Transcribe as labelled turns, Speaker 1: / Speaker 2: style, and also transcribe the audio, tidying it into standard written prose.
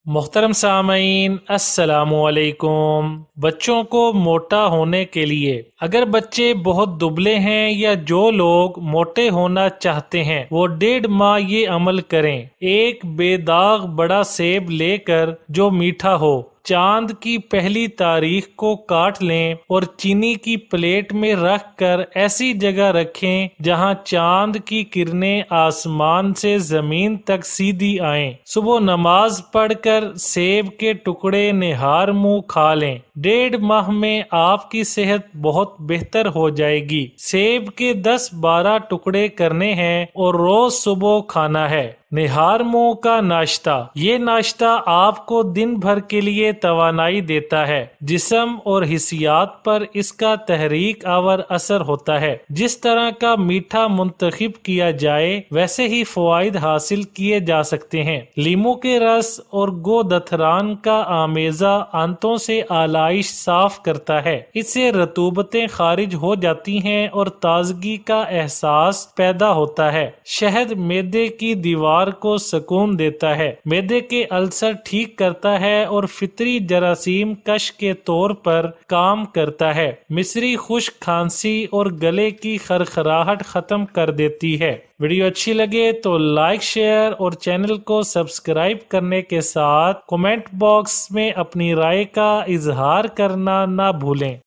Speaker 1: محترم سامعین، السلام علیکم۔ بچوں کو موٹا ہونے کے لیے اگر بچے بہت دبلے ہیں یا جو لوگ موٹے ہونا چاہتے ہیں وہ 1.5 ماہ یہ عمل کریں۔ ایک بے داغ بڑا سیب لے کر جو میٹھا ہو، چاند کی پہلی تاریخ کو کاٹ لیں اور چینی کی پلیٹ میں رکھ کر ایسی جگہ رکھیں جہاں چاند کی کرنیں آسمان سے زمین تک سیدھی آئیں۔ صبح نماز پڑھ کر سیب کے ٹکڑے نہار منہ کھا لیں۔ 1.5 ماہ میں آپ کی صحت بہت بہتر ہو جائے گی۔ سیب کے 10-12 ٹکڑے کرنے ہیں اور روز صبح کھانا ہے۔ نہار منہ کا ناشتہ، یہ ناشتہ آپ کو دن بھر کے لیے توانائی دیتا ہے۔ جسم اور حسیات پر اس کا تحریک آور اثر ہوتا ہے۔ جس طرح کا میٹھا منتخب کیا جائے ویسے ہی فوائد حاصل کیے جا سکتے ہیں۔ لیموں کے رس اور گو دتھران کا آمیزہ آنتوں سے آلائش صاف کرتا ہے۔ اس سے رطوبتیں خارج ہو جاتی ہیں اور تازگی کا احساس پیدا ہوتا ہے۔ شہد معدے کی دیوار کو سکون دیتا ہے، معدے کے السر ٹھیک کرتا ہے اور فطری جراثیم کش کے طور پر کام کرتا ہے۔ مصری خشک کھانسی اور گلے کی خرخراہٹ ختم کر دیتی ہے۔ ویڈیو اچھی لگے تو لائک، شیئر اور چینل کو سبسکرائب کرنے کے ساتھ کمنٹ باکس میں اپنی رائے کا اظہار کرنا نہ بھولیں۔